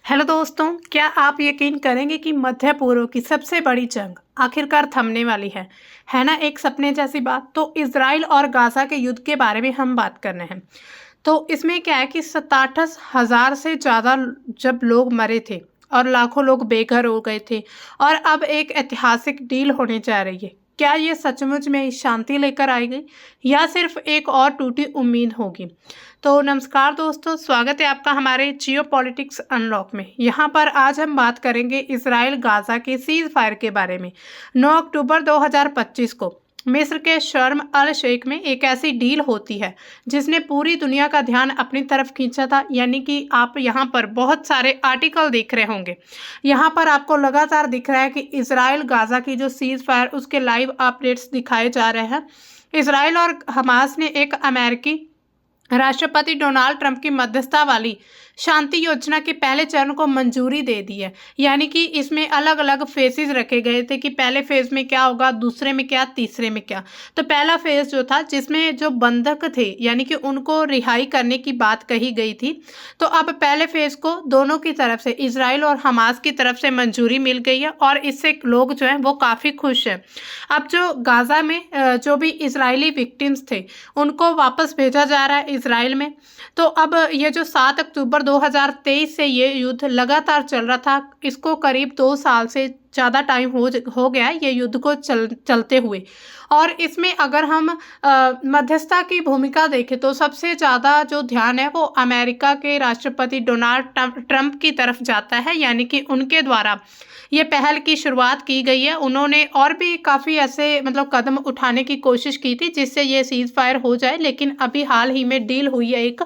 Hello दोस्तों, क्या आप यकीन करेंगे कि मध्य पूर्व की सबसे बड़ी जंग आखिरकार थमने वाली है ना। एक सपने जैसी बात। तो इजराइल और गाजा के युद्ध के बारे में हम बात करने हैं। तो इसमें क्या है कि 67,000 से ज़्यादा जब लोग मरे थे और लाखों लोग बेघर हो गए थे, और अब एक ऐतिहासिक डील होने जा रही है। क्या ये सचमुच में शांति लेकर आएगी या सिर्फ एक और टूटी उम्मीद होगी? तो नमस्कार दोस्तों, स्वागत है आपका हमारे जियो पॉलिटिक्स अनलॉक में। यहाँ पर आज हम बात करेंगे इसराइल गाजा के सीज फायर के बारे में। 9 अक्टूबर 2025 को मिस्र के शर्म अल शेख में एक ऐसी डील होती है जिसने पूरी दुनिया का ध्यान अपनी तरफ खींचा था। यानी कि आप यहाँ पर बहुत सारे आर्टिकल देख रहे होंगे। यहाँ पर आपको लगातार दिख रहा है कि इसराइल गाजा की जो सीज फायर उसके लाइव अपडेट्स दिखाए जा रहे हैं। इसराइल और हमास ने एक अमेरिकी राष्ट्रपति डोनाल्ड ट्रंप की मध्यस्थता वाली शांति योजना के पहले चरण को मंजूरी दे दी है। यानी कि इसमें अलग अलग फेजेस रखे गए थे कि पहले फेज में क्या होगा, दूसरे में क्या, तीसरे में क्या। तो पहला फेज जो था जिसमें जो बंधक थे यानी कि उनको रिहाई करने की बात कही गई थी, तो अब पहले फेज को दोनों की तरफ से, इजराइल और हमास की तरफ से मंजूरी मिल गई है और इससे लोग जो हैं वो काफ़ी खुश हैं। अब जो गाजा में जो भी इजरायली विक्टिम्स थे उनको वापस भेजा जा रहा है इसराइल में। तो अब ये जो 7 अक्टूबर 2023 से ये युद्ध लगातार चल रहा था, इसको करीब 2 साल से ज़्यादा टाइम हो गया है ये युद्ध को चलते हुए। और इसमें अगर हम मध्यस्थता की भूमिका देखें तो सबसे ज़्यादा जो ध्यान है वो अमेरिका के राष्ट्रपति डोनाल्ड ट्रंप की तरफ जाता है। यानी कि उनके द्वारा ये पहल की शुरुआत की गई है। उन्होंने और भी काफ़ी ऐसे कदम उठाने की कोशिश की थी जिससे ये सीज फायर हो जाए, लेकिन अभी हाल ही में डील हुई है एक।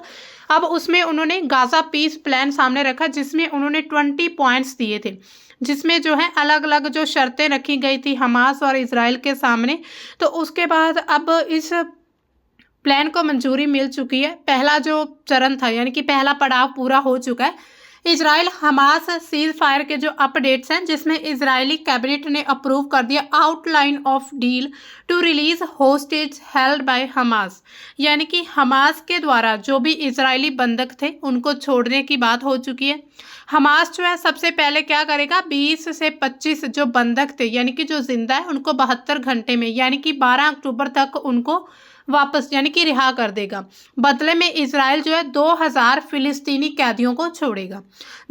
अब उसमें उन्होंने गाजा पीस प्लान सामने रखा जिसमें उन्होंने 20 पॉइंट्स दिए थे, जिसमें जो है अलग अलग जो शर्तें रखी गई थी हमास और इजराइल के सामने। तो उसके बाद अब इस प्लान को मंजूरी मिल चुकी है। पहला जो चरण था यानी कि पहला पड़ाव पूरा हो चुका है। इजराइल हमास सीज फायर के जो अपडेट्स हैं जिसमें इजरायली कैबिनेट ने अप्रूव कर दिया outline of deal to release hostage held by Hamas. यानी कि हमास के द्वारा जो भी इजरायली बंधक थे उनको छोड़ने की बात हो चुकी है। हमास जो है सबसे पहले क्या करेगा, 20 से 25 जो बंधक थे यानी कि जो जिंदा है उनको 72 घंटे में यानी कि 12 अक्टूबर तक उनको वापस यानी कि रिहा कर देगा। बदले में इजराइल जो है 2000 फिलिस्तीनी कैदियों को छोड़ेगा।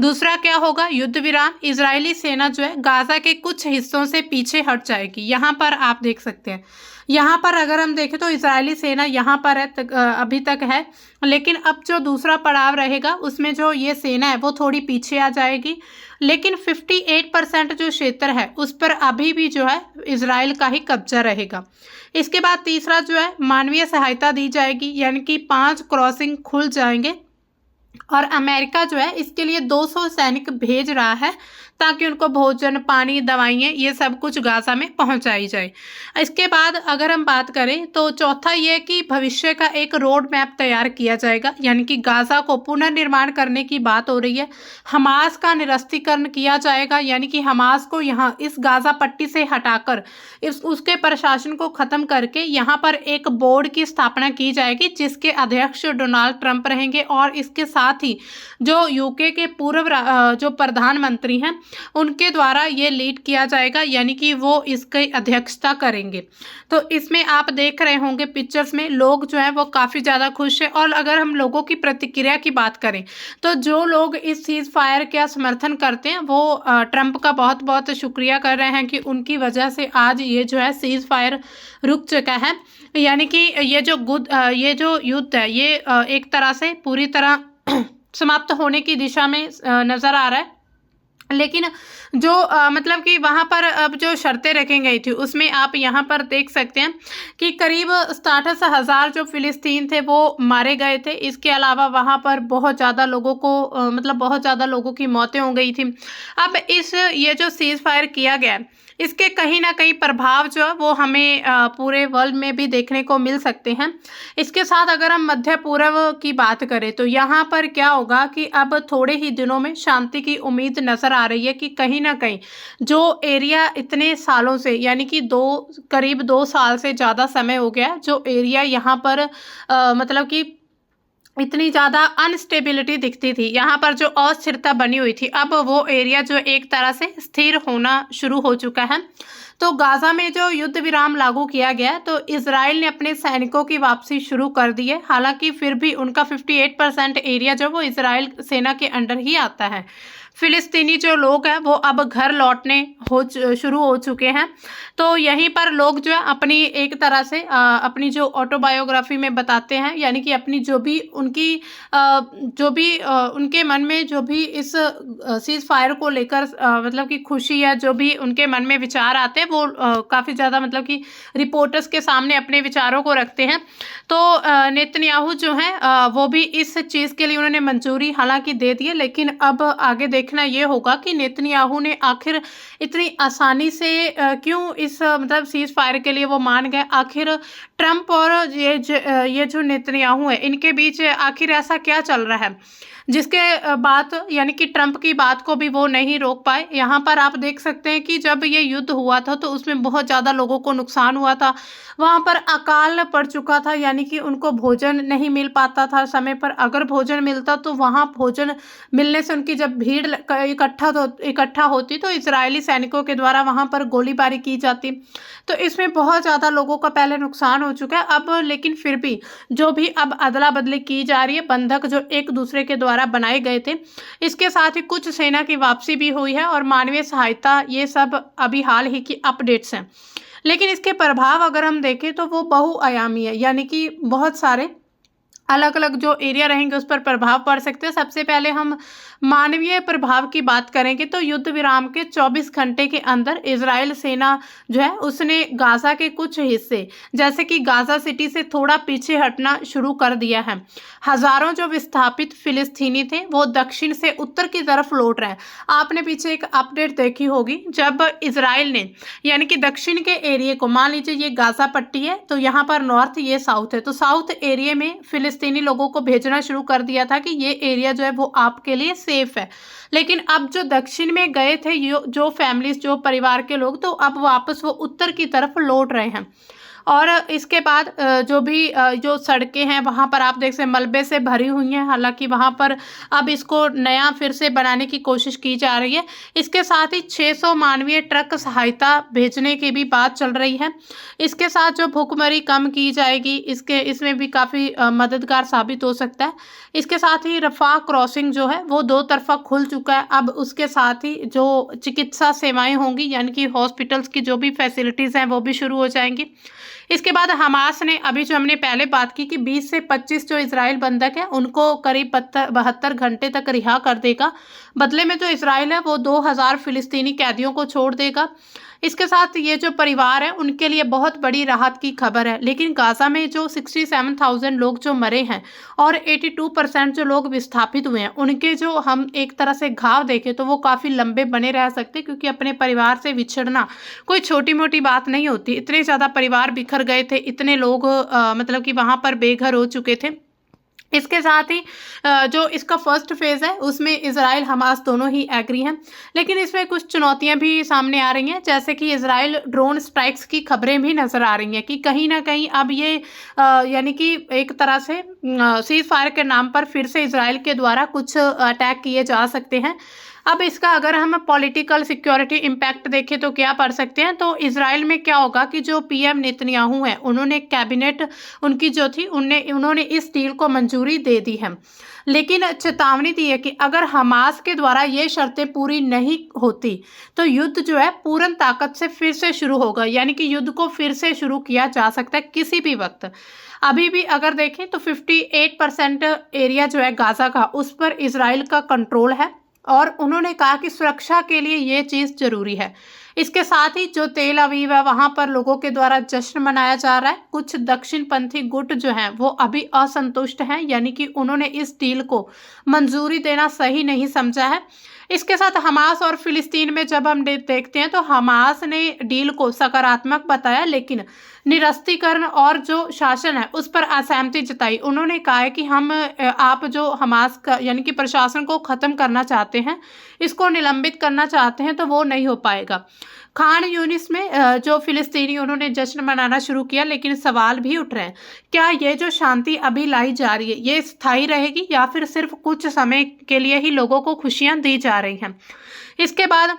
दूसरा क्या होगा, युद्ध विराम। इजरायली सेना जो है गाजा के कुछ हिस्सों से पीछे हट जाएगी। यहाँ पर आप देख सकते हैं, यहाँ पर अगर हम देखें तो इजरायली सेना यहाँ पर है अभी तक है, लेकिन अब जो दूसरा पड़ाव रहेगा उसमें जो ये सेना है वो थोड़ी पीछे आ जाएगी। लेकिन 58% जो क्षेत्र है उस पर अभी भी जो है इजराइल का ही कब्जा रहेगा। इसके बाद तीसरा जो है मानवीय सहायता दी जाएगी, यानी कि 5 क्रॉसिंग खुल जाएंगे और अमेरिका जो है इसके लिए 200 सैनिक भेज रहा है ताकि उनको भोजन, पानी, दवाइयाँ ये सब कुछ गाजा में पहुंचाई जाए। इसके बाद अगर हम बात करें तो चौथा ये कि भविष्य का एक रोड मैप तैयार किया जाएगा। यानी कि गाजा को पुनर्निर्माण करने की बात हो रही है। हमास का निरस्तीकरण किया जाएगा, यानी कि हमास को यहाँ इस गाजा पट्टी से हटाकर उसके प्रशासन को खत्म करके यहाँ पर एक बोर्ड की स्थापना की जाएगी जिसके अध्यक्ष डोनाल्ड ट्रंप रहेंगे। और इसके साथ ही जो यूके के पूर्व जो प्रधानमंत्री हैं उनके द्वारा ये लीड किया जाएगा, यानी कि वो इसकी अध्यक्षता करेंगे। तो इसमें आप देख रहे होंगे पिक्चर्स में लोग जो है वो काफ़ी ज़्यादा खुश है। और अगर हम लोगों की प्रतिक्रिया की बात करें तो जो लोग इस सीज फायर का समर्थन करते हैं वो ट्रंप का बहुत बहुत शुक्रिया कर रहे हैं कि उनकी वजह से आज ये जो है सीज फायर रुक चुका है। यानी कि ये जो युद्ध है ये एक तरह से पूरी तरह समाप्त होने की दिशा में नज़र आ रहा है। लेकिन जो कि वहाँ पर अब जो शर्तें रखी गई थी उसमें आप यहाँ पर देख सकते हैं कि करीब 67,000 जो फिलिस्तीन थे वो मारे गए थे। इसके अलावा वहाँ पर बहुत ज़्यादा लोगों को बहुत ज़्यादा लोगों की मौतें हो गई थी। अब ये जो सीज फायर किया गया इसके कहीं ना कहीं प्रभाव जो है वो हमें पूरे वर्ल्ड में भी देखने को मिल सकते हैं। इसके साथ अगर हम मध्य पूर्व की बात करें तो यहाँ पर क्या होगा कि अब थोड़े ही दिनों में शांति की उम्मीद नज़र आ रही है कि कहीं ना कहीं जो एरिया इतने सालों से यानी कि करीब 2 साल से ज़्यादा समय हो गया जो एरिया यहाँ पर कि इतनी ज़्यादा अनस्टेबिलिटी दिखती थी, यहाँ पर जो अस्थिरता बनी हुई थी, अब वो एरिया जो एक तरह से स्थिर होना शुरू हो चुका है। तो गाज़ा में जो युद्ध विराम लागू किया गया, तो इज़राइल ने अपने सैनिकों की वापसी शुरू कर दी है। हालांकि फिर भी उनका 58% एरिया जो वो इज़राइल सेना के अंडर ही आता है। फिलिस्तीनी जो लोग हैं वो अब घर लौटने शुरू हो चुके हैं। तो यहीं पर लोग जो है अपनी एक तरह से अपनी जो ऑटोबायोग्राफी में बताते हैं, यानी कि अपनी जो भी उनकी उनके मन में जो भी इस सीज फायर को लेकर मतलब कि खुशी या जो भी उनके मन में विचार आते हैं, वो काफ़ी ज़्यादा मतलब कि रिपोर्टर्स के सामने अपने विचारों को रखते हैं। तो नेतन्याहू जो हैं वो भी इस चीज़ के लिए उन्होंने मंजूरी हालांकि दे दी है, लेकिन अब आगे देखना ये होगा कि नेतन्याहू ने आखिर इतनी आसानी से क्यों इस मतलब सीज फायर के लिए वो मान गए। आखिर ट्रंप और ये जो नेतन्याहू है, इनके बीच आखिर ऐसा क्या चल रहा है जिसके बात यानी कि ट्रंप की बात को भी वो नहीं रोक पाए। यहाँ पर आप देख सकते हैं कि जब ये युद्ध हुआ था तो उसमें बहुत ज़्यादा लोगों को नुकसान हुआ था। वहाँ पर अकाल पड़ चुका था, यानी कि उनको भोजन नहीं मिल पाता था समय पर। अगर भोजन मिलता तो वहाँ भोजन मिलने से उनकी जब भीड़ इकट्ठा होती तो इजरायली सैनिकों के द्वारा वहाँ पर गोलीबारी की जाती। तो इसमें बहुत ज़्यादा लोगों का पहले नुकसान हो चुका है अब, लेकिन फिर भी जो भी अब अदला बदली की जा रही है, बंधक जो एक दूसरे के द्वारा बनाए गए थे, इसके साथ ही कुछ सेना की वापसी भी हुई है और मानवीय सहायता, ये सब अभी हाल ही की अपडेट्स हैं। लेकिन इसके प्रभाव अगर हम देखें तो वो बहुआयामी है, यानी कि बहुत सारे अलग अलग जो एरिया रहेंगे उस पर प्रभाव पड़ सकते हैं। सबसे पहले हम मानवीय प्रभाव की बात करेंगे तो युद्ध विराम के 24 घंटे के अंदर इजराइल सेना जो है उसने गाज़ा के कुछ हिस्से जैसे कि गाज़ा सिटी से थोड़ा पीछे हटना शुरू कर दिया है। हजारों जो विस्थापित फिलिस्तीनी थे वो दक्षिण से उत्तर की तरफ लौट रहे हैं। आपने पीछे एक अपडेट देखी होगी, जब इजराइल ने यानी कि दक्षिण के एरिया को, मान लीजिए ये गाज़ा पट्टी है तो यहाँ पर नॉर्थ, ये साउथ है, तो साउथ एरिया में फिलिस्तीनी लोगों को भेजना शुरू कर दिया था कि ये एरिया जो है वो आपके लिए सेफ है। लेकिन अब जो दक्षिण में गए थे जो फैमिलीज, जो परिवार के लोग, तो अब वापस वो उत्तर की तरफ लौट रहे हैं। और इसके बाद जो भी जो सड़कें हैं वहाँ पर आप देख सकते हैं मलबे से भरी हुई हैं। हालांकि वहाँ पर अब इसको नया फिर से बनाने की कोशिश की जा रही है। इसके साथ ही 600 मानवीय ट्रक सहायता भेजने की भी बात चल रही है। इसके साथ जो भूखमरी कम की जाएगी, इसमें भी काफ़ी मददगार साबित हो सकता है। इसके साथ ही रफाह क्रॉसिंग जो है वो 2 तरफा खुल चुका है। अब उसके साथ ही जो चिकित्सा सेवाएं होंगी, यानी कि हॉस्पिटल्स की जो भी फैसिलिटीज़ हैं वो भी शुरू हो जाएंगी। इसके बाद हमास ने, अभी जो हमने पहले बात की कि 20 से 25 जो इजराइल बंधक है उनको करीब 72 घंटे तक रिहा कर देगा। बदले में जो इजराइल है वो 2000 फिलिस्तीनी कैदियों को छोड़ देगा। इसके साथ ये जो परिवार है उनके लिए बहुत बड़ी राहत की खबर है। लेकिन गाज़ा में जो 67,000 लोग जो मरे हैं और 82% जो लोग विस्थापित हुए हैं, उनके जो हम एक तरह से घाव देखें तो वो काफ़ी लंबे बने रह सकते, क्योंकि अपने परिवार से विछड़ना कोई छोटी मोटी बात नहीं होती। इतने ज़्यादा परिवार बिखर गए थे, इतने लोग मतलब कि वहाँ पर बेघर हो चुके थे। इसके साथ ही जो इसका फर्स्ट फेज़ है उसमें इजराइल हमास दोनों ही एग्री हैं, लेकिन इसमें कुछ चुनौतियां भी सामने आ रही हैं, जैसे कि इजराइल ड्रोन स्ट्राइक्स की खबरें भी नज़र आ रही हैं कि कहीं ना कहीं अब ये यानी कि एक तरह से सीज फायर के नाम पर फिर से इजराइल के द्वारा कुछ अटैक किए जा सकते हैं। अब इसका अगर हम पॉलिटिकल सिक्योरिटी इम्पैक्ट देखें तो क्या पढ़ सकते हैं, तो इजराइल में क्या होगा कि जो पीएम नेतन्याहू है उन्होंने कैबिनेट उनकी जो थी उन्होंने इस डील को मंजूरी दे दी है, लेकिन चेतावनी दी है कि अगर हमास के द्वारा ये शर्तें पूरी नहीं होती तो युद्ध जो है पूर्ण ताकत से फिर से शुरू होगा, यानी कि युद्ध को फिर से शुरू किया जा सकता है किसी भी वक्त। अभी भी अगर देखें तो 58% एरिया जो है गाज़ा का उस पर इजराइल का कंट्रोल है और उन्होंने कहा कि सुरक्षा के लिए ये चीज़ जरूरी है। इसके साथ ही जो तेल अवीव है वहाँ पर लोगों के द्वारा जश्न मनाया जा रहा है। कुछ दक्षिणपंथी गुट जो हैं वो अभी असंतुष्ट हैं, यानी कि उन्होंने इस डील को मंजूरी देना सही नहीं समझा है। इसके साथ हमास और फिलिस्तीन में जब हम देखते हैं तो हमास ने डील को सकारात्मक बताया, लेकिन निरस्तीकरण और जो शासन है उस पर असहमति जताई। उन्होंने कहा है कि हम आप जो हमास का यानी कि प्रशासन को ख़त्म करना चाहते हैं, इसको निलंबित करना चाहते हैं, तो वो नहीं हो पाएगा। खान यूनिस में जो फिलिस्तीनी उन्होंने जश्न मनाना शुरू किया, लेकिन सवाल भी उठ रहे हैं, क्या ये जो शांति अभी लाई जा रही है ये स्थायी रहेगी या फिर सिर्फ कुछ समय के लिए ही लोगों को खुशियां दी जा रही हैं। इसके बाद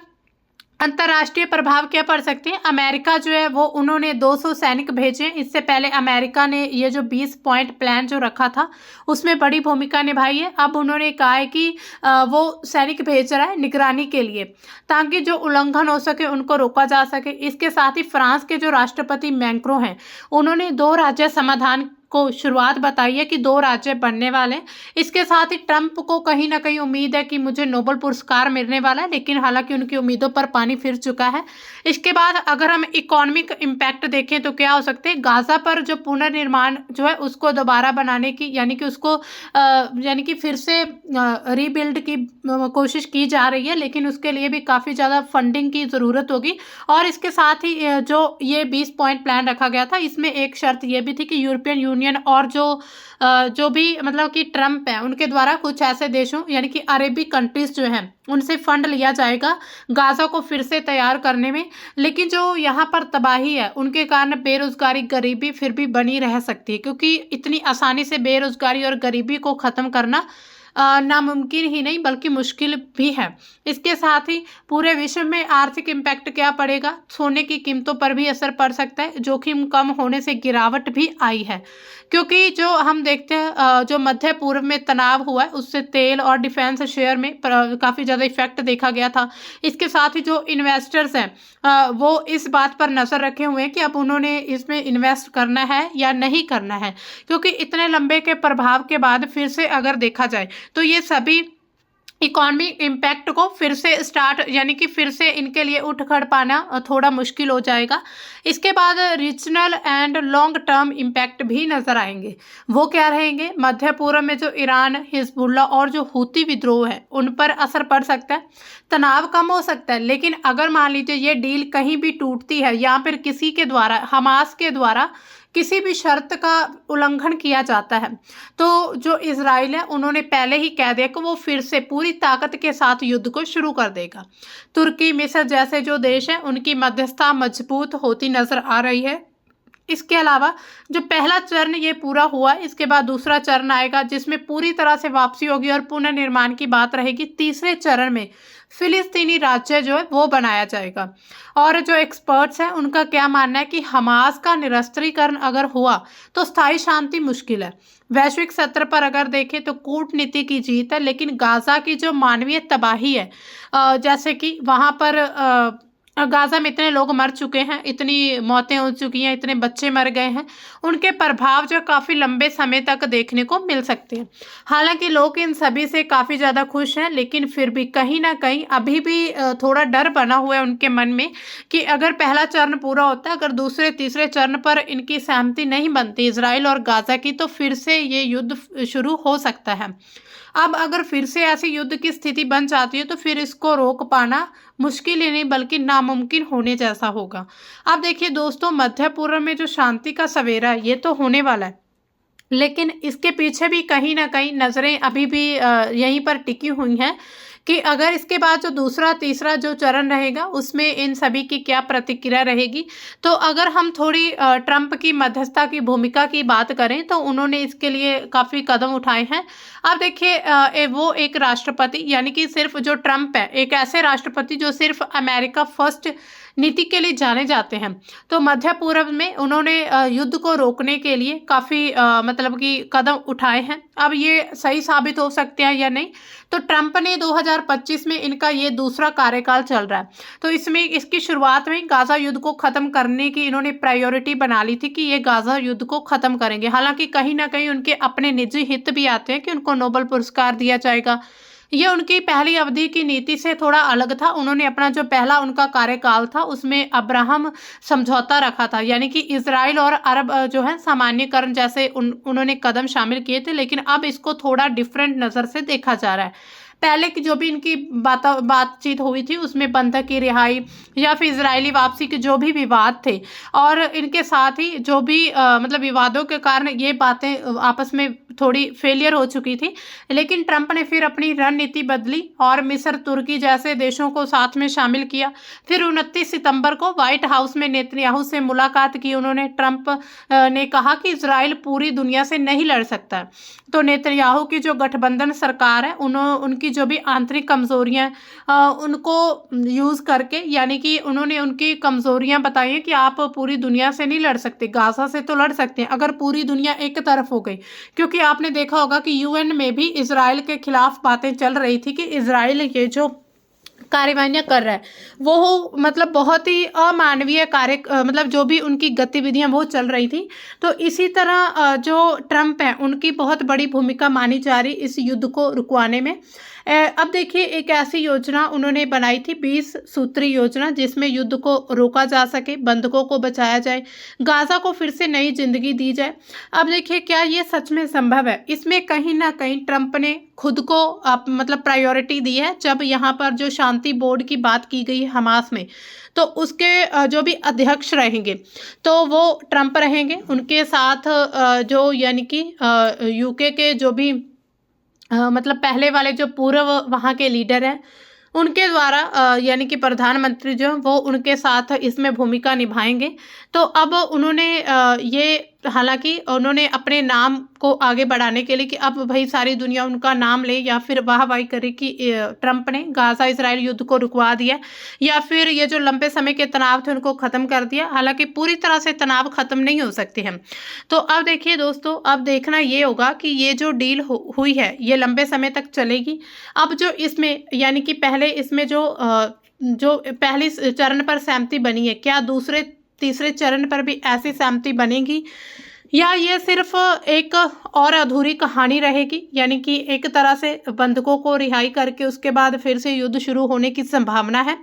अंतर्राष्ट्रीय प्रभाव क्या पड़ सकते हैं। अमेरिका जो है वो उन्होंने 200 सैनिक भेजे। इससे पहले अमेरिका ने ये जो 20 पॉइंट प्लान जो रखा था उसमें बड़ी भूमिका निभाई है। अब उन्होंने कहा है कि वो सैनिक भेज रहा है निगरानी के लिए, ताकि जो उल्लंघन हो सके उनको रोका जा सके। इसके साथ ही फ्रांस के जो राष्ट्रपति मैक्रों हैं उन्होंने 2 राज्य समाधान को शुरुआत बताई है कि 2 राज्य बनने वाले। इसके साथ ही ट्रंप को कहीं ना कहीं उम्मीद है कि मुझे नोबेल पुरस्कार मिलने वाला है, लेकिन हालांकि उनकी उम्मीदों पर पानी फिर चुका है। इसके बाद अगर हम इकोनॉमिक इम्पैक्ट देखें तो क्या हो सकते हैं, गाजा पर जो पुनर्निर्माण जो है उसको दोबारा बनाने की यानी कि उसको यानी कि फिर से रीबिल्ड की कोशिश की जा रही है, लेकिन उसके लिए भी काफ़ी ज़्यादा फंडिंग की ज़रूरत होगी। और इसके साथ ही जो ये 20 पॉइंट प्लान रखा गया था इसमें एक शर्त ये भी थी कि यूरोपियन यूनियन और जो भी मतलब कि ट्रंप है उनके द्वारा कुछ ऐसे देशों यानी कि अरेबी कंट्रीज जो हैं उनसे फंड लिया जाएगा गाजा को फिर से तैयार करने में। लेकिन जो यहाँ पर तबाही है उनके कारण बेरोजगारी गरीबी फिर भी बनी रह सकती है, क्योंकि इतनी आसानी से बेरोजगारी और गरीबी को ख़त्म करना नामुमकिन ही नहीं बल्कि मुश्किल भी है। इसके साथ ही पूरे विश्व में आर्थिक इम्पैक्ट क्या पड़ेगा, सोने की कीमतों पर भी असर पड़ सकता है। जोखिम कम होने से गिरावट भी आई है, क्योंकि जो हम देखते हैं जो मध्य पूर्व में तनाव हुआ है उससे तेल और डिफेंस शेयर में काफ़ी ज़्यादा इफेक्ट देखा गया था। इसके साथ ही जो इन्वेस्टर्स हैं वो इस बात पर नज़र रखे हुए हैं कि अब उन्होंने इसमें इन्वेस्ट करना है या नहीं करना है, क्योंकि इतने लंबे के प्रभाव के बाद फिर से अगर देखा जाए तो ये सभी इकॉनमिक इम्पैक्ट को फिर से स्टार्ट यानी कि फिर से इनके लिए उठ खड़ पाना थोड़ा मुश्किल हो जाएगा। इसके बाद regional and long term impact भी नज़र आएंगे। वो क्या रहेंगे, मध्य पूर्व में जो ईरान, हिजबुल्ला और जो हूती विद्रोह है उन पर असर पड़ सकता है, तनाव कम हो सकता है। लेकिन अगर मान लीजिए ये डील कहीं भी टूटती है या फिर किसी के द्वारा हमास के द्वारा किसी भी शर्त का उल्लंघन किया जाता है, तो जो इजराइल है उन्होंने पहले ही कह दिया कि वो फिर से पूरी ताकत के साथ युद्ध को शुरू कर देगा। तुर्की, मिस्र जैसे जो देश हैं उनकी मध्यस्थता मजबूत होती नजर आ रही है। इसके अलावा जो पहला चरण ये पूरा हुआ, इसके बाद दूसरा चरण आएगा जिसमें पूरी तरह से वापसी होगी और पुनर्निर्माण की बात रहेगी। तीसरे चरण में फिलिस्तीनी राज्य जो है वो बनाया जाएगा। और जो एक्सपर्ट्स हैं उनका क्या मानना है कि हमास का निरस्त्रीकरण अगर हुआ तो स्थायी शांति मुश्किल है। वैश्विक स्तर पर अगर देखें तो कूटनीति की जीत है, लेकिन गाजा की जो मानवीय तबाही है जैसे कि वहाँ पर गाजा में इतने लोग मर चुके हैं, इतनी मौतें हो चुकी हैं, इतने बच्चे मर गए हैं, उनके प्रभाव जो काफ़ी लंबे समय तक देखने को मिल सकते हैं। हालांकि लोग इन सभी से काफ़ी ज़्यादा खुश हैं, लेकिन फिर भी कहीं ना कहीं अभी भी थोड़ा डर बना हुआ है उनके मन में कि अगर पहला चरण पूरा होता है, अगर दूसरे तीसरे चरण पर इनकी सहमति नहीं बनती इजराइल और गाजा की, तो फिर से ये युद्ध शुरू हो सकता है। अब अगर फिर से ऐसी युद्ध की स्थिति बन जाती है तो फिर इसको रोक पाना मुश्किल ही नहीं बल्कि नामुमकिन होने जैसा होगा। अब देखिए दोस्तों, मध्य पूर्व में जो शांति का सवेरा है ये तो होने वाला है, लेकिन इसके पीछे भी कहीं ना कहीं नज़रें अभी भी यहीं पर टिकी हुई हैं कि अगर इसके बाद जो दूसरा तीसरा जो चरण रहेगा उसमें इन सभी की क्या प्रतिक्रिया रहेगी। तो अगर हम थोड़ी ट्रंप की मध्यस्थता की भूमिका की बात करें तो उन्होंने इसके लिए काफ़ी कदम उठाए हैं। अब देखिए वो एक राष्ट्रपति यानी कि सिर्फ जो ट्रंप है एक ऐसे राष्ट्रपति जो सिर्फ अमेरिका फर्स्ट नीति के लिए जाने जाते हैं, तो मध्य पूर्व में उन्होंने युद्ध को रोकने के लिए काफ़ी मतलब कि कदम उठाए हैं। अब ये सही साबित हो सकते हैं या नहीं, तो ट्रंप ने 2025 में इनका ये दूसरा कार्यकाल चल रहा है, तो इसमें इसकी शुरुआत में गाजा युद्ध को ख़त्म करने की इन्होंने प्रायोरिटी बना ली थी कि ये गाजा युद्ध को ख़त्म करेंगे। हालांकि कहीं ना कहीं उनके अपने निजी हित भी आते हैं कि उनको नोबेल पुरस्कार दिया जाएगा। ये उनकी पहली अवधि की नीति से थोड़ा अलग था। उन्होंने अपना जो पहला उनका कार्यकाल था उसमें अब्राहम समझौता रखा था, यानी कि इजराइल और अरब जो है सामान्यकरण जैसे उन्होंने कदम शामिल किए थे, लेकिन अब इसको थोड़ा डिफरेंट नज़र से देखा जा रहा है। पहले की जो भी इनकी बातचीत हुई थी उसमें बंधक की रिहाई या फिर इजरायली वापसी के जो भी विवाद थे, और इनके साथ ही जो भी मतलब विवादों के कारण ये बातें आपस में थोड़ी फेलियर हो चुकी थी। लेकिन ट्रंप ने फिर अपनी रणनीति बदली और मिस्र, तुर्की जैसे देशों को साथ में शामिल किया। फिर 29 सितंबर को व्हाइट हाउस में नेतन्याहू से मुलाकात की उन्होंने। ट्रंप ने कहा कि इजराइल पूरी दुनिया से नहीं लड़ सकता। तो नेतन्याहू की जो गठबंधन सरकार है उनकी जो भी आंतरिक कमजोरियां उनको यूज करके, यानी कि उन्होंने उनकी कमजोरियां बताई हैं कि आप पूरी दुनिया से नहीं लड़ सकते, गाजा से तो लड़ सकते हैं अगर पूरी दुनिया एक तरफ हो गई। क्योंकि आपने देखा होगा कि यूएन में भी इजराइल के खिलाफ बातें चल रही थी कि इजराइल ये जो कार्यवाहियाँ कर रहा है वो मतलब बहुत ही अमानवीय कार्य, मतलब जो भी उनकी गतिविधियां वो चल रही थी। तो इसी तरह जो ट्रंप है उनकी बहुत बड़ी भूमिका मानी जा रही इस युद्ध को रुकवाने में। अब देखिए, एक ऐसी योजना उन्होंने बनाई थी 20 सूत्री योजना, जिसमें युद्ध को रोका जा सके, बंधकों को बचाया जाए, गाजा को फिर से नई जिंदगी दी जाए। अब देखिए, क्या ये सच में संभव है? इसमें कहीं ना कहीं ट्रंप ने खुद को मतलब प्रायोरिटी दी है। जब यहाँ पर जो शांति बोर्ड की बात की गई है हमास में, तो उसके जो भी अध्यक्ष रहेंगे तो वो ट्रंप रहेंगे। उनके साथ जो यानी कि यूके के जो भी मतलब पहले वाले जो पूर्व वहाँ के लीडर हैं उनके द्वारा यानी कि प्रधानमंत्री जो वो उनके साथ इसमें भूमिका निभाएंगे। तो अब उन्होंने ये हालांकि उन्होंने अपने नाम को आगे बढ़ाने के लिए कि अब भाई सारी दुनिया उनका नाम ले या फिर वाहवाही करे कि ट्रंप ने गाजा इजराइल युद्ध को रुकवा दिया या फिर ये जो लंबे समय के तनाव थे उनको ख़त्म कर दिया। हालांकि पूरी तरह से तनाव ख़त्म नहीं हो सकते हैं। तो अब देखिए दोस्तों, अब देखना ये होगा कि ये जो डील हुई है ये लंबे समय तक चलेगी। अब जो इसमें यानी कि पहले इसमें जो पहली चरण पर सहमति बनी है, क्या दूसरे तीसरे चरण पर भी ऐसी सहमति बनेगी या ये सिर्फ एक और अधूरी कहानी रहेगी? यानी कि एक तरह से बंधकों को रिहाई करके उसके बाद फिर से युद्ध शुरू होने की संभावना है।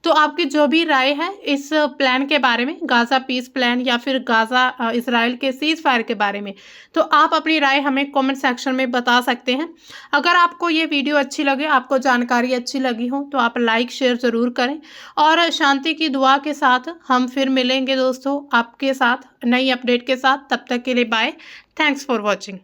तो आपकी जो भी राय है इस प्लान के बारे में, गाजा पीस प्लान या फिर गाजा इजराइल के सीज फायर के बारे में, तो आप अपनी राय हमें कमेंट सेक्शन में बता सकते हैं। अगर आपको ये वीडियो अच्छी लगे, आपको जानकारी अच्छी लगी हो, तो आप लाइक शेयर ज़रूर करें और शांति की दुआ के साथ हम फिर मिलेंगे दोस्तों आपके साथ नई अपडेट के साथ। तब तक के लिए बाय। Thanks for watching.